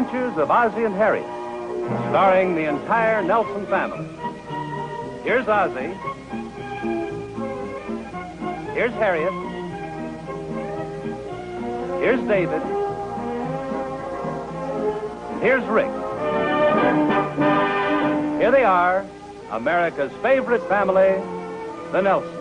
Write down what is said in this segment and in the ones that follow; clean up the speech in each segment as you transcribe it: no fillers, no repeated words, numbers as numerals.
Adventures of Ozzie and Harriet, starring the entire Nelson family. Here's Ozzie. Here's Harriet. Here's David. Here's Rick. Here they are, America's favorite family, the Nelsons.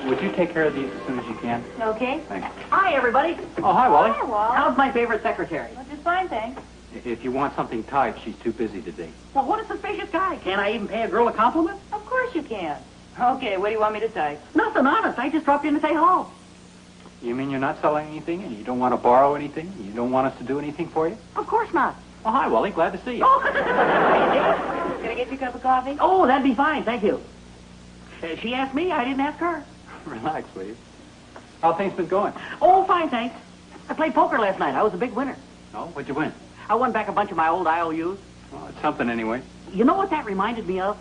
Would you take care of these as soon as you can? Okay. Thanks. Hi, everybody. Oh, hi, Wally. Hi, Wally. How's my favorite secretary? Well, just fine, thanks. If you want something typed, she's too busy today. Well, what a suspicious guy. Can't I even pay a girl a compliment? Of course you can. Okay, what do you want me to type? Nothing, honest. I just dropped in to say hello. You mean you're not selling anything, and you don't want to borrow anything? You don't want us to do anything for you? Of course not. Oh, hi, Wally. Glad to see you. Oh, can I get you a cup of coffee? Oh, that'd be fine. Thank you. She asked me. I didn't ask her. Relax, please. How things been going? Oh, fine, thanks. I played poker last night. I was a big winner. Oh, what'd you win? I won back a bunch of my old IOUs. Well, it's something anyway. You know what that reminded me of?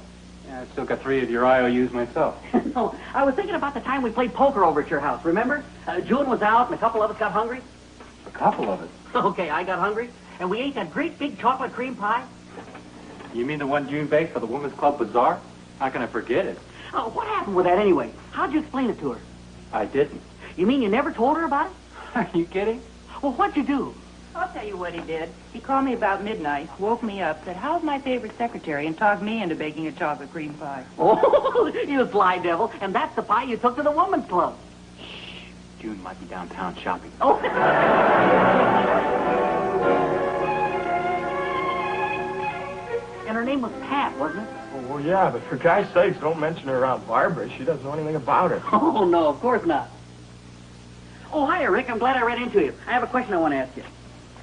Yeah, I've still got 3 of your IOUs myself. No, I was thinking about the time we played poker over at your house, remember? June was out and a couple of us got hungry. A couple of it? Okay, I got hungry, and we ate that great big chocolate cream pie. You mean the one June baked for the Women's Club Bazaar? How can I forget it? Oh, what happened with that anyway? How'd you explain it to her? I didn't. You mean you never told her about it? Are you kidding? Well, what'd you do? I'll tell you what he did. He called me about midnight, woke me up, said, "How's my favorite secretary?" and talked me into baking a chocolate cream pie. Oh, you sly devil. And that's the pie you took to the woman's club. Shh. June might be downtown shopping. Oh. And her name was Pat, wasn't it? Oh, well, yeah, but for God's sakes, don't mention her around Barbara. She doesn't know anything about her. Oh, no, of course not. Oh, hiya, Rick. I'm glad I ran into you. I have a question I want to ask you.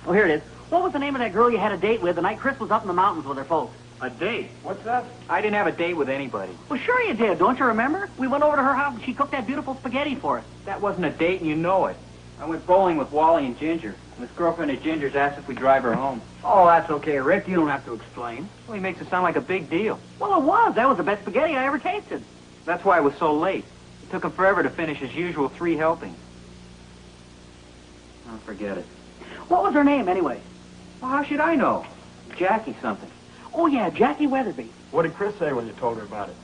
Oh, here it is. What was the name of that girl you had a date with the night Chris was up in the mountains with her folks? A date? What's that? I didn't have a date with anybody. Well, sure you did. Don't you remember? We went over to her house and she cooked that beautiful spaghetti for us. That wasn't a date, and you know it. I went bowling with Wally and Ginger. This girlfriend of Ginger's asked if we drive her home. Oh, that's okay, Rick. You don't have to explain. Well, he makes it sound like a big deal. Well, it was. That was the best spaghetti I ever tasted. That's why it was so late. It took him forever to finish his usual 3 helpings. Oh, forget it. What was her name, anyway? Well, how should I know? Jackie something. Oh, yeah, Jackie Weatherby. What did Chris say when you told her about it?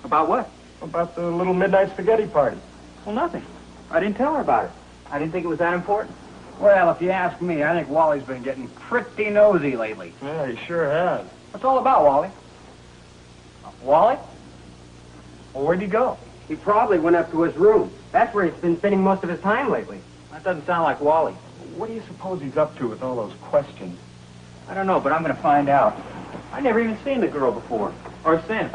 About what? About the little midnight spaghetti party. Well, nothing. I didn't tell her about it. I didn't think it was that important. Well, if you ask me, I think Wally's been getting pretty nosy lately. Yeah, he sure has. What's all about, Wally? Wally? Well, where'd he go? He probably went up to his room. That's where he's been spending most of his time lately. That doesn't sound like Wally. What do you suppose he's up to with all those questions? I don't know, but I'm going to find out. I never even seen the girl before. Or since.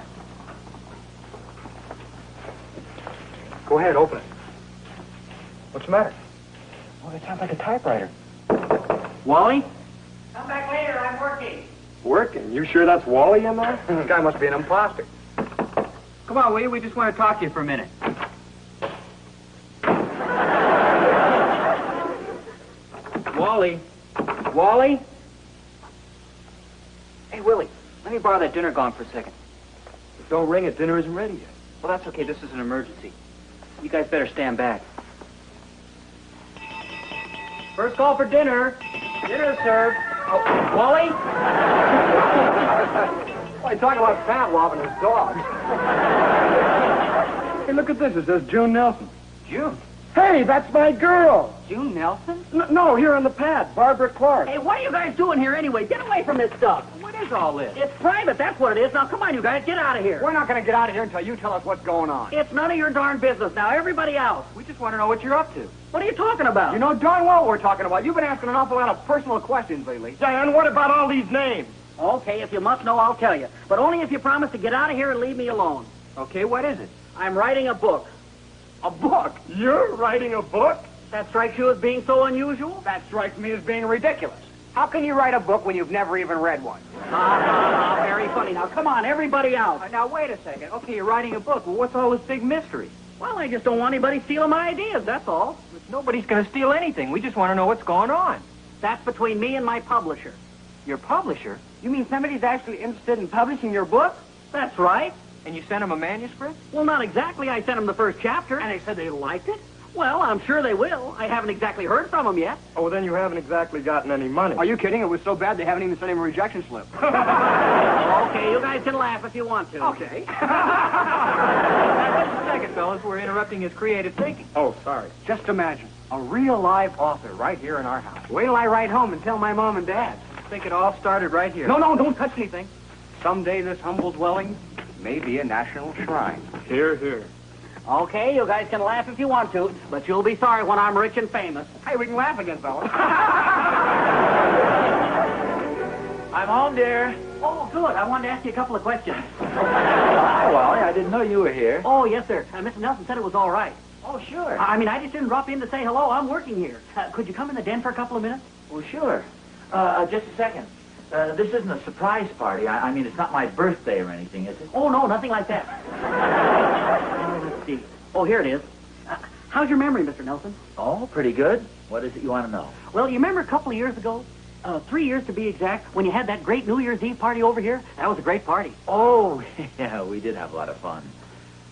Go ahead, open it. What's the matter? Well, it sounds like a typewriter. Wally? Come back later. I'm working. Working? You sure that's Wally in there? This guy must be an imposter. Come on, will you? We just want to talk to you for a minute. Wally? Wally? Hey, Willie, let me borrow that dinner gong for a second. Don't ring it. Dinner isn't ready yet. Well, that's okay. This is an emergency. You guys better stand back. First call for dinner. Dinner served. Oh, Wally? Why, talking about Pat robbing his dog. Hey, look at this. It says June Nelson. June. Hey, that's my girl. June Nelson? No, here on the pad. Barbara Clark. Hey, what are you guys doing here anyway? Get away from this stuff. What is all this? It's private, that's what it is. Now, come on, you guys, get out of here. We're not going to get out of here until you tell us what's going on. It's none of your darn business. Now, everybody else. We just want to know what you're up to. What are you talking about? You know darn well what we're talking about. You've been asking an awful lot of personal questions lately. Dan, what about all these names? Okay, if you must know, I'll tell you. But only if you promise to get out of here and leave me alone. Okay, what is it? I'm writing a book. A book? You're writing a book? That strikes you as being so unusual? That strikes me as being ridiculous. How can you write a book when you've never even read one? Very funny. Now, come on, everybody out. Now, wait a second. Okay, you're writing a book. Well, what's all this big mystery? Well, I just don't want anybody stealing my ideas, that's all. But nobody's going to steal anything. We just want to know what's going on. That's between me and my publisher. Your publisher? You mean somebody's actually interested in publishing your book? That's right. And you sent him a manuscript? Well, not exactly. I sent them the first chapter. And they said they liked it? Well, I'm sure they will. I haven't exactly heard from them yet. Oh, well, then you haven't exactly gotten any money. Are you kidding? It was so bad they haven't even sent him a rejection slip. Okay, you guys can laugh if you want to. Okay. Just a second, fellas. We're interrupting his creative thinking. Oh, sorry. Just imagine, a real live author right here in our house. Wait till I write home and tell my mom and dad. I think it all started right here. No, don't touch anything. Someday this humble dwelling may be a national shrine. Here, here. Okay, you guys can laugh if you want to, but you'll be sorry when I'm rich and famous. Hey, we can laugh again, fellas. I'm home, dear. Oh, good. I wanted to ask you a couple of questions. Hi, Wally. I didn't know you were here. Oh, yes, sir. Mr. Nelson said it was all right. Oh, sure. I mean, I just didn't drop in to say hello. I'm working here. Could you come in the den for a couple of minutes? Well, sure. Just a second. This isn't a surprise party. I mean, it's not my birthday or anything, is it? Oh, no, nothing like that. Let's see. Oh, here it is. How's your memory, Mr. Nelson? Oh, pretty good. What is it you want to know? Well, you remember a couple of years ago, 3 years to be exact, when you had that great New Year's Eve party over here? That was a great party. Oh, yeah, we did have a lot of fun.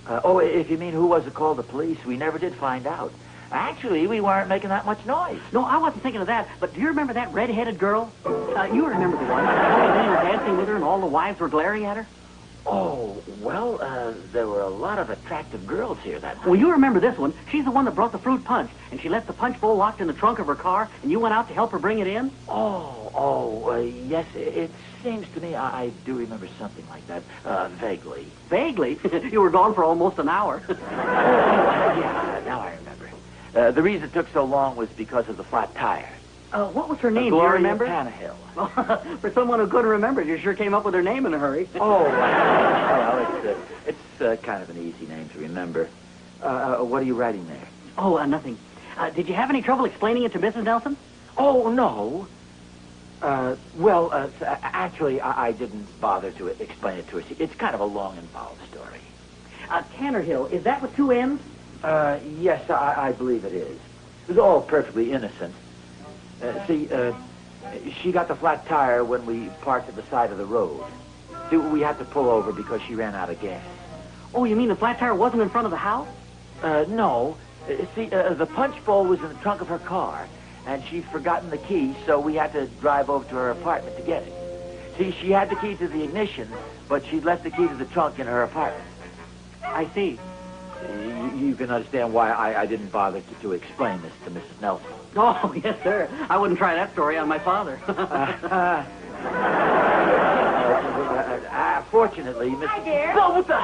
If you mean who was it called the police, we never did find out. Actually, we weren't making that much noise. No, I wasn't thinking of that, but do you remember that red-headed girl? You remember the one. All the men were dancing with her and all the wives were glaring at her? Oh, well, there were a lot of attractive girls here that night. Well, you remember this one. She's the one that brought the fruit punch, and she left the punch bowl locked in the trunk of her car, and you went out to help her bring it in? Yes, it seems to me I do remember something like that, vaguely. Vaguely? You were gone for almost an hour. Yeah, now I remember. The reason it took so long was because of the flat tire. What was her name? Do you Gloria remember? Tannehill. For someone who couldn't remember, you sure came up with her name in a hurry. Oh, well, it's kind of an easy name to remember. What are you writing there? Oh, nothing. Did you have any trouble explaining it to Mrs. Nelson? Oh, no. Actually, I didn't bother to explain it to her. It's kind of a long, involved story. Tannerhill, is that with two N's? Yes, I believe it is. It was all perfectly innocent. She got the flat tire when we parked at the side of the road. See, we had to pull over because she ran out of gas. Oh, you mean the flat tire wasn't in front of the house? No. The punch bowl was in the trunk of her car, and she'd forgotten the key, so we had to drive over to her apartment to get it. See, she had the key to the ignition, but she'd left the key to the trunk in her apartment. I see. You can understand why I didn't bother to explain this to Mrs. Nelson. Oh, yes, sir. I wouldn't try that story on my father. Fortunately, Mrs. Hi, dear. Oh, what the?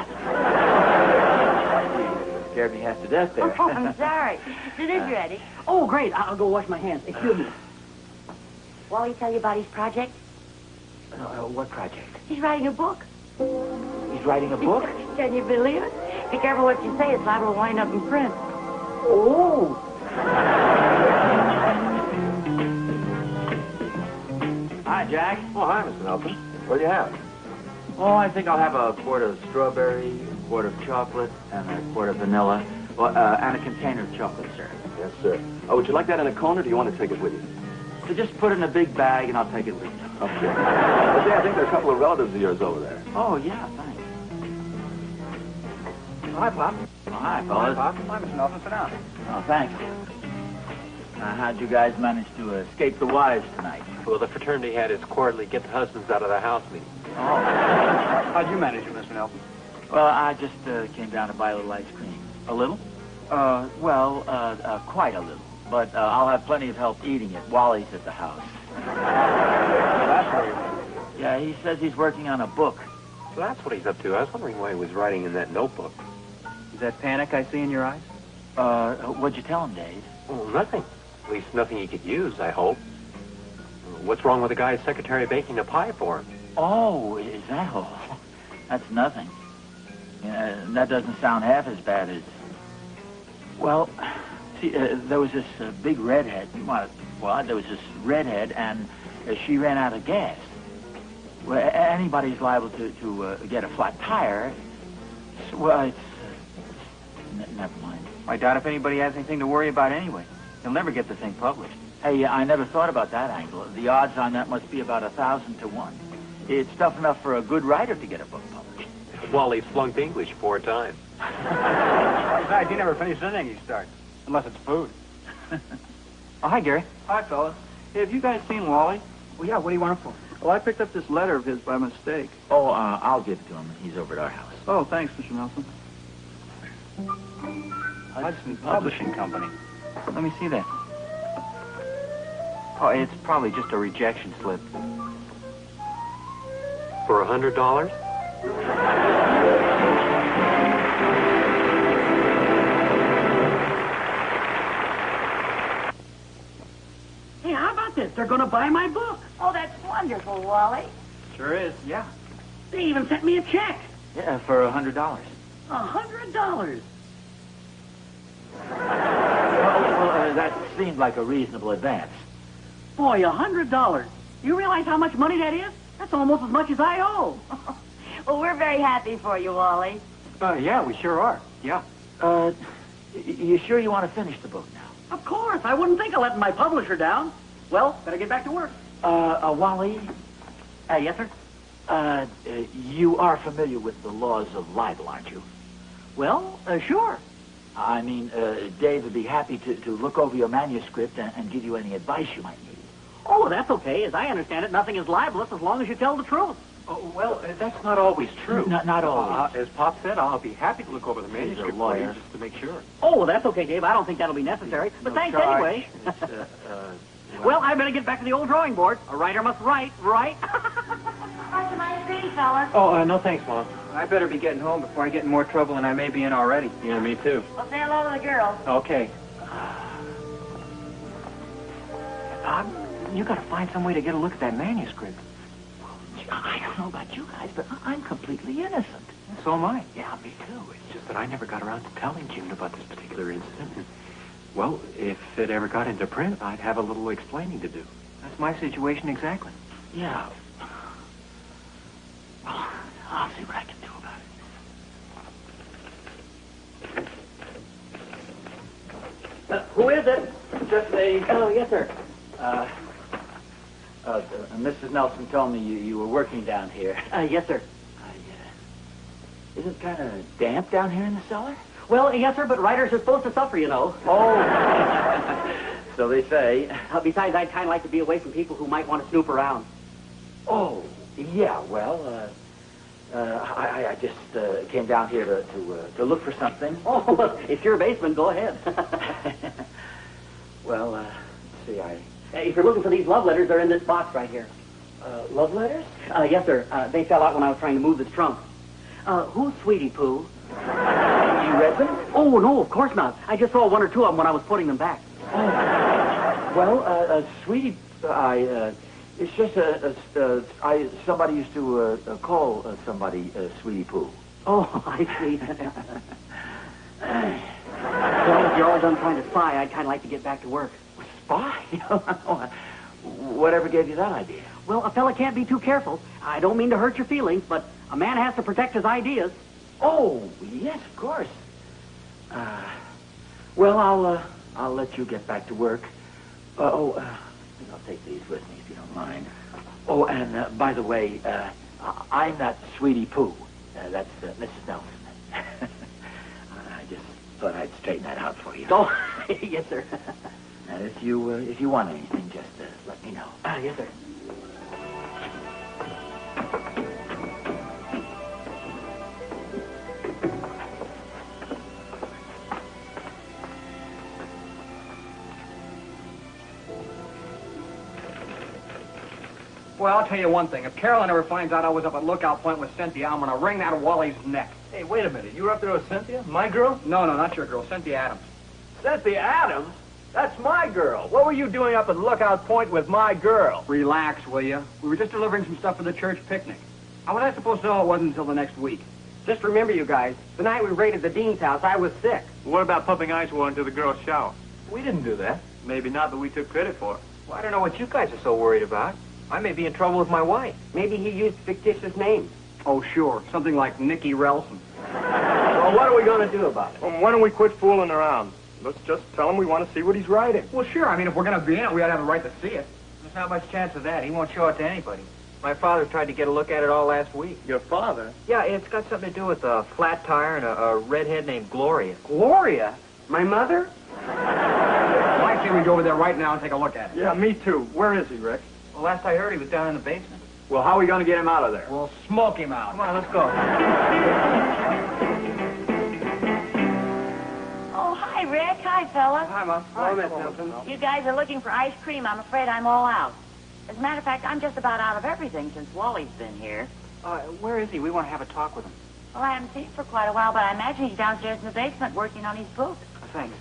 You scared me half to death there. Oh, I'm sorry. It is ready. Oh, great. I'll go wash my hands. Excuse me. Wally tell you about his project? What project? He's writing a book. He's writing a book? Can you believe it? Be careful what you say. It's liable to wind up in print. Oh. Hi, Jack. Oh, hi, Mr. Nelson. What do you have? Oh, I think I'll have a quart of strawberry, a quart of chocolate, and a quart of vanilla. Well, and a container of chocolate, sir. Yes, sir. Oh, would you like that in a cone, or do you want to take it with you? So just put it in a big bag, and I'll take it with me. Okay. Well, see, I think there are a couple of relatives of yours over there. Oh, yeah, thanks. Oh, hi, Pop. Oh, hi, Hi, fellas. Pop. Hi, Mr. Nelson. Sit down. Oh, thanks. How'd you guys manage to escape the wives tonight? Well, the fraternity had its quarterly get the husbands out of the house meeting. Oh. How'd you manage it, Mr. Nelson? Well, I just came down to buy a little ice cream. A little? Quite a little. But I'll have plenty of help eating it. Wally's at the house. That's very good. Yeah, he says he's working on a book. So that's what he's up to. I was wondering why he was writing in that notebook. Is that panic I see in your eyes? What'd you tell him, Dave? Well, nothing. At least nothing he could use, I hope. What's wrong with the guy's secretary baking a pie for him? Oh, is that all? That's nothing. That doesn't sound half as bad as... Well, see, there was this big redhead. Well, there was this redhead, and she ran out of gas. Well, anybody's liable to get a flat tire. Well, it's... never mind. I doubt if anybody has anything to worry about anyway. They'll never get the thing published. Hey, I never thought about that angle. The odds on that must be about 1,000 to 1. It's tough enough for a good writer to get a book published. Wally flunked English 4 times. Besides, he never finishes anything he starts. Unless it's food. Oh, hi, Gary. Hi, fellas. Hey, have you guys seen Wally? Well, yeah, what do you want it for? Well, I picked up this letter of his by mistake. Oh, I'll give it to him. He's over at our house. Oh, thanks, Mr. Nelson. Hudson Publishing Company. Let me see that. Oh, it's probably just a rejection slip. For $100? Hey, how about this? They're going to buy my book. Oh, that's wonderful, Wally. Sure is, yeah. They even sent me a check. Yeah, for $100. $100. Well, that seemed like a reasonable advance. Boy, $100. You realize how much money that is? That's almost as much as I owe. Well, we're very happy for you, Wally. Yeah, we sure are. Yeah. You sure you want to finish the book now? Of course. I wouldn't think of letting my publisher down. Well, better get back to work. Wally, Yes, sir? you are familiar with the laws of libel, aren't you? Well, sure. I mean, Dave would be happy to look over your manuscript and give you any advice you might need. Oh, that's okay. As I understand it, nothing is libelous as long as you tell the truth. Oh, well, that's not always true. Not always. As Pop said, I'll be happy to look over the manuscript for you lawyer. just to make sure. Oh, well, that's okay, Dave. I don't think that'll be necessary. But No thanks charge. anyway. Well, I better get back to the old drawing board. A writer must write, right? That's a nice thing, fellas. Oh, no thanks, Mom. I better be getting home before I get in more trouble than I may be in already. Yeah, me too. Well, say hello to the girls. Okay. You gotta find some way to get a look at that manuscript. I don't know about you guys, but I'm completely innocent. So am I. Yeah, me too. It's just that I never got around to telling June about this particular incident. And, well, if it ever got into print, I'd have a little explaining to do. That's my situation exactly. Yeah. Well, I'll see what I can do about it. Who is it? Just a... Oh, yes, sir. Mrs. Nelson told me you were working down here. Yes, sir. Is it kind of damp down here in the cellar? Well, yes, sir, but writers are supposed to suffer, you know. Oh. So they say. Besides, I'd kind of like to be away from people who might want to snoop around. Oh, yeah, well, I just came down here to look for something. Oh, well, it's your basement. Go ahead. Well, let's see, If you're looking for these love letters, they're in this box right here. love letters? Yes, sir. They fell out when I was trying to move this trunk. Who's Sweetie Pooh? You read them? Oh, no, of course not. I just saw one or two of them when I was putting them back. Oh. Well, Sweetie, it's just somebody used to call somebody Sweetie Pooh. Oh, I see. Well, if you're all done trying to spy, I'd kind of like to get back to work. Spy? Whatever gave you that idea? Well, a fella can't be too careful. I don't mean to hurt your feelings, but a man has to protect his ideas. Oh, yes, of course. Well, I'll let you get back to work. I'll take these with me if you don't mind. Oh, and by the way, I'm not Sweetie Pooh. That's Mrs. Nelson. I just thought I'd straighten that out for you. Oh, yes, sir. And if you want anything, just let me know. Yes, sir. Well, I'll tell you one thing. If Carolyn ever finds out I was up at Lookout Point with Cynthia, I'm going to wring that Wally's neck. Hey, wait a minute. You were up there with Cynthia? My girl? No, not your girl. Cynthia Adams. Cynthia Adams? That's my girl. What were you doing up at Lookout Point with my girl? Relax, will you? We were just delivering some stuff for the church picnic. How was I supposed to know it wasn't until the next week? Just remember, you guys, the night we raided the dean's house, I was sick. What about pumping ice water into the girl's shower? We didn't do that. Maybe not, but we took credit for it. Well, I don't know what you guys are so worried about. I may be in trouble with my wife. Maybe he used fictitious names. Oh, sure. Something like Nicky Relson. Well, what are we going to do about it? Well, why don't we quit fooling around? Let's just tell him we want to see what he's writing. Well, sure. I mean, if we're going to be in it, we ought to have the right to see it. There's not much chance of that. He won't show it to anybody. My father tried to get a look at it all last week. Your father? Yeah, it's got something to do with a flat tire and a redhead named Gloria. Gloria? My mother? Well, I say we go over there right now and take a look at it. Yeah, me too. Where is he, Rick? Well, last I heard, he was down in the basement. Well, how are we going to get him out of there? We'll smoke him out. Come on, let's go. Oh, hi, Rick. Hi, fellas. Hi, Mom. Hello, Miss Nelson. You guys are looking for ice cream. I'm afraid I'm all out. As a matter of fact, I'm just about out of everything since Wally's been here. Where is he? We want to have a talk with him. Well, I haven't seen him for quite a while, but I imagine he's downstairs in the basement working on his book. Thanks.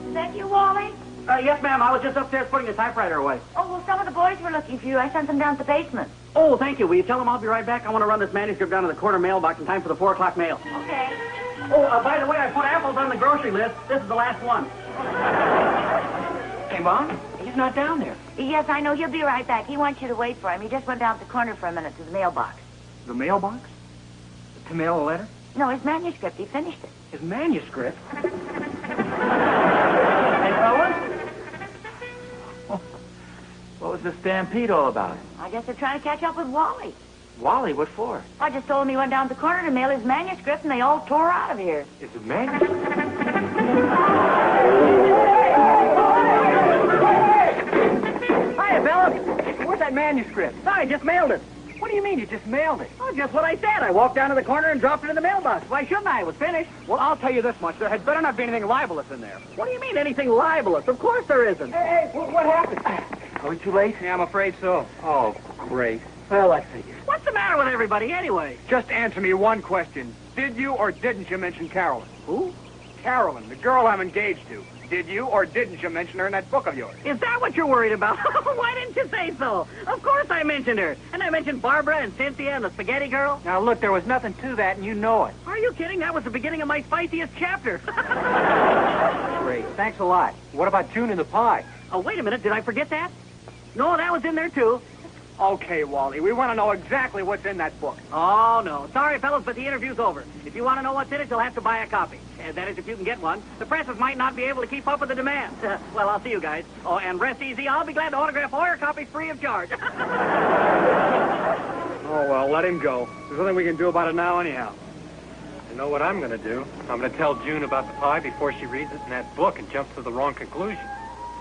Is that you, Wally? Yes, ma'am. I was just upstairs putting the typewriter away. Oh, well, some of the boys were looking for you. I sent them down to the basement. Oh, thank you. Will you tell them I'll be right back? I want to run this manuscript down to the corner mailbox in time for the 4 o'clock mail. Okay. Oh, by the way, I put apples on the grocery list. This is the last one. Hey, Mom, he's not down there. Yes, I know. He'll be right back. He wants you to wait for him. He just went down to the corner for a minute to the mailbox. The mailbox? To mail a letter? No, his manuscript. He finished it. His manuscript? Hey, fellas? What was the stampede all about? I guess they're trying to catch up with Wally. Wally, what for? I just told him he went down to the corner to mail his manuscript, and they all tore out of here. It's a manuscript. Hiya, fellas. Where's that manuscript? I just mailed it. What do you mean you just mailed it? Oh, just what I said. I walked down to the corner and dropped it in the mailbox. Why shouldn't I? It was finished. Well, I'll tell you this much. There had better not be anything libelous in there. What do you mean, anything libelous? Of course there isn't. Hey, what happened? Are we too late? Yeah, I'm afraid so. Oh, great. Well, I figured. What's the matter with everybody, anyway? Just answer me one question. Did you or didn't you mention Carolyn? Who? Carolyn, the girl I'm engaged to. Did you or didn't you mention her in that book of yours? Is that what you're worried about? Why didn't you say so? Of course I mentioned her. And I mentioned Barbara and Cynthia and the spaghetti girl. Now, look, there was nothing to that, and you know it. Are you kidding? That was the beginning of my spiciest chapter. Great. Thanks a lot. What about June and the pie? Oh, wait a minute. Did I forget that? No, that was in there, too. Okay, Wally, we want to know exactly what's in that book. Oh, no. Sorry, fellas, but the interview's over. If you want to know what's in it, you'll have to buy a copy. That is, if you can get one. The presses might not be able to keep up with the demand. Well, I'll see you guys. Oh, and rest easy. I'll be glad to autograph all your copies free of charge. Oh, well, let him go. There's nothing we can do about it now anyhow. You know what I'm going to do? I'm going to tell June about the pie before she reads it in that book and jumps to the wrong conclusion.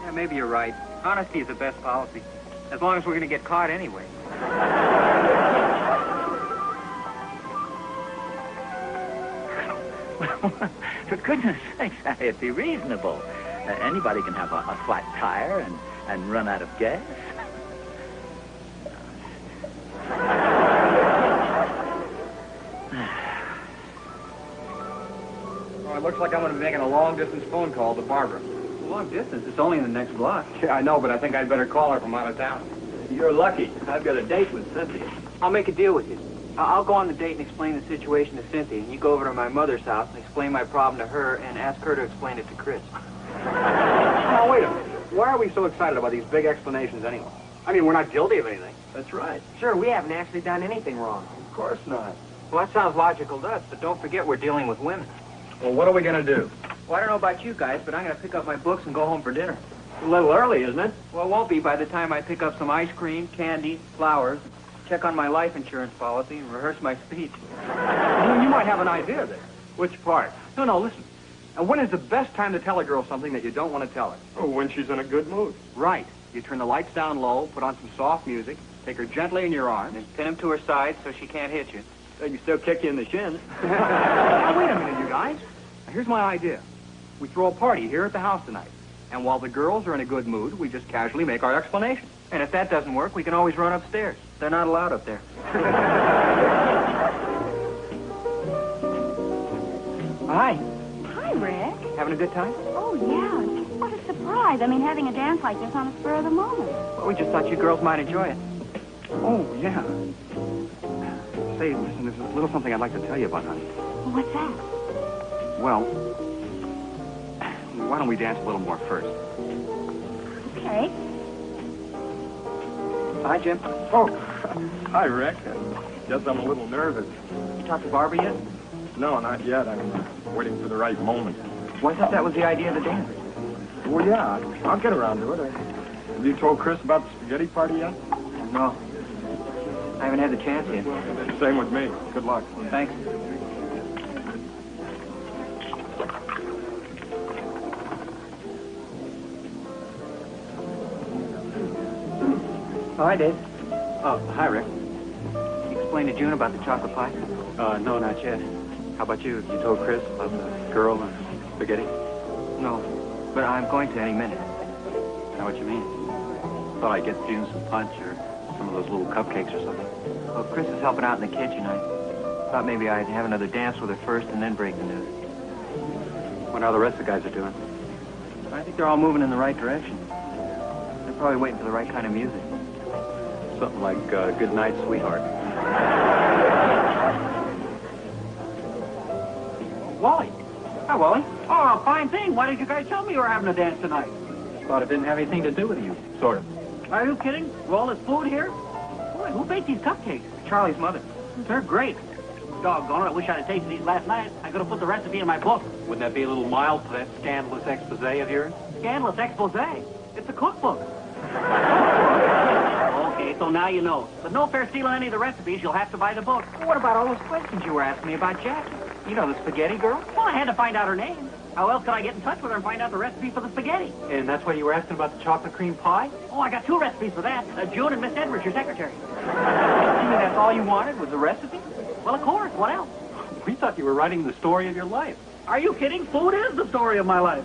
Yeah, maybe you're right. Honesty is the best policy. As long as we're going to get caught anyway. For goodness sakes, Harriet, be reasonable. Anybody can have a flat tire and run out of gas. Well, it looks like I'm going to be making a long-distance phone call to Barbara. Long distance. It's only in the next block. Yeah, I know, but I think I'd better call her from out of town. You're lucky. I've got a date with Cynthia. I'll make a deal with you. I'll go on the date and explain the situation to Cynthia, and you go over to my mother's house and explain my problem to her and ask her to explain it to Chris. Now, wait a minute. Why are we so excited about these big explanations anyway? I mean, we're not guilty of anything. That's right. Sure, we haven't actually done anything wrong. Of course not. Well, that sounds logical to us, but don't forget we're dealing with women. Well, what are we going to do? Well, I don't know about you guys, but I'm going to pick up my books and go home for dinner. A little early, isn't it? Well, it won't be by the time I pick up some ice cream, candy, flowers, check on my life insurance policy, and rehearse my speech. Well, you might have an idea there. Which part? No, listen. And when is the best time to tell a girl something that you don't want to tell her? Oh, when she's in a good mood. Right. You turn the lights down low, put on some soft music, take her gently in your arms. And pin him to her side so she can't hit you. You still kick you in the shins. Now, wait a minute, you guys. Now, here's my idea. We throw a party here at the house tonight. And while the girls are in a good mood, we just casually make our explanation. And if that doesn't work, we can always run upstairs. They're not allowed up there. Hi. Hi, Rick. Having a good time? Oh, yeah. What a surprise. I mean, having a dance like this on the spur of the moment. Well, we just thought you girls might enjoy it. Oh, yeah. Say, listen, there's a little something I'd like to tell you about, honey. What's that? Well, why don't we dance a little more first? Okay. Hi, Jim. Oh, hi, Rick. Guess I'm a little nervous. You talked to Barbara yet? No, not yet. I'm waiting for the right moment. Well, I thought that was the idea of the dance. Well, yeah, I'll get around to it. Have you told Chris about the spaghetti party yet? No. I haven't had the chance yet. Same with me. Good luck. Thanks. Oh, hi, Dave. Oh, hi, Rick. You explained to June about the chocolate pie? No, not yet. How about you? You told Chris about the girl and spaghetti? No, but I'm going to any minute. I know what you mean. Thought I'd get June some punch or some of those little cupcakes or something. Well, Chris is helping out in the kitchen. I thought maybe I'd have another dance with her first and then break the news. Wonder how the rest of the guys are doing. I think they're all moving in the right direction. They're probably waiting for the right kind of music. Something like Good Night, Sweetheart. Wally. Hi, Wally. Oh, fine thing. Why did you guys tell me you were having a dance tonight? Thought it didn't have anything to do with you, sort of. Are you kidding? All this food here? Boy, who baked these cupcakes? Charlie's mother. They're great. Doggone it, I wish I'd have tasted these last night. I could have put the recipe in my book. Wouldn't that be a little mild for that scandalous expose of yours? Scandalous expose. It's a cookbook. Okay, so now you know. But no fair stealing any of the recipes. You'll have to buy the book. What about all those questions you were asking me about Jackie? You know, the spaghetti girl? Well, I had to find out her name. How else could I get in touch with her and find out the recipe for the spaghetti? And that's why you were asking about the chocolate cream pie? Oh, I got two recipes for that. June and Miss Edwards, your secretary. You mean that's all you wanted was the recipe? Well, of course. What else? We thought you were writing the story of your life. Are you kidding? Food is the story of my life.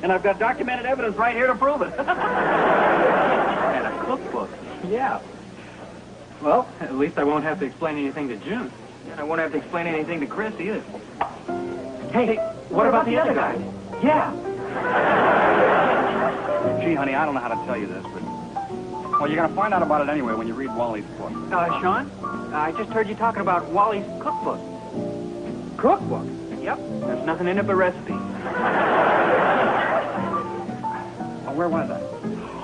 And I've got documented evidence right here to prove it. And a cookbook. Yeah. Well, at least I won't have to explain anything to June. And I won't have to explain anything to Chris either. Hey, what about the other guy? Yeah. Gee, honey, I don't know how to tell you this, but... Well, you're going to find out about it anyway when you read Wally's book. Sean, I just heard you talking about Wally's cookbook. Cookbook? Yep. There's nothing in it but recipes. Oh, where was I?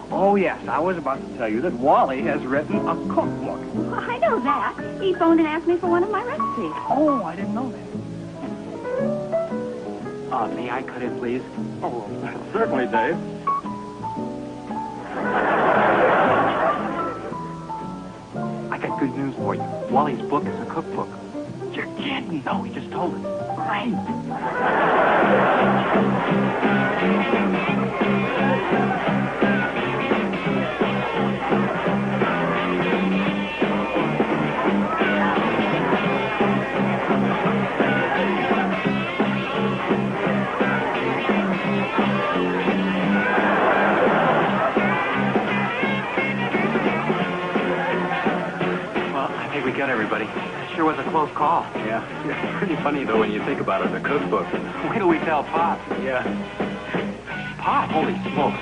Oh, yes, I was about to tell you that Wally has written a cookbook. Well, I know that. He phoned and asked me for one of my recipes. Oh, I didn't know that. May I cut in, please? Oh, certainly, Dave. I got good news for you. Wally's book is a cookbook. You're kidding. No, he just told us. Great. We got everybody. Sure was a close call. Yeah. It's pretty funny, though, when you think about it, the cookbook. Wait till we tell Pop. Yeah. Pop? Holy smokes.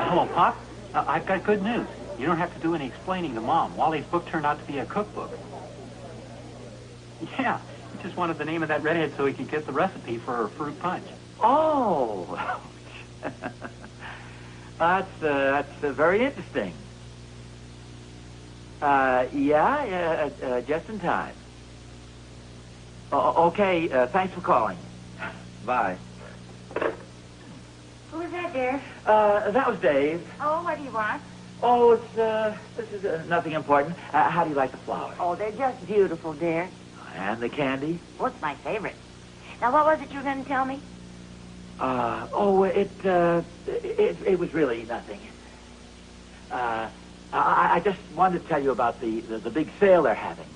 Hello, Pop. I've got good news. You don't have to do any explaining to Mom. Wally's book turned out to be a cookbook. Yeah. He just wanted the name of that redhead so he could get the recipe for her fruit punch. Oh. That's very interesting. Just in time. Okay, thanks for calling. Bye. Who was that, dear? That was Dave. Oh, what do you want? Oh, this is nothing important. How do you like the flowers? Oh, they're just beautiful, dear. And the candy? What's my favorite? Now, what was it you were going to tell me? It was really nothing. I just wanted to tell you about the big sale they're having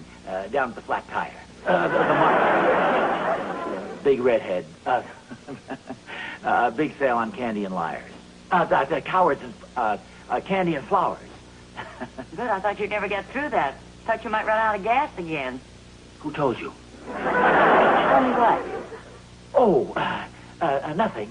down at the Flat Tire. The market. Big redhead. Big sale on candy and liars. The cowards and candy and flowers. Good, I thought you'd never get through that. Thought you might run out of gas again. Who told you? Tell me what? Oh, nothing.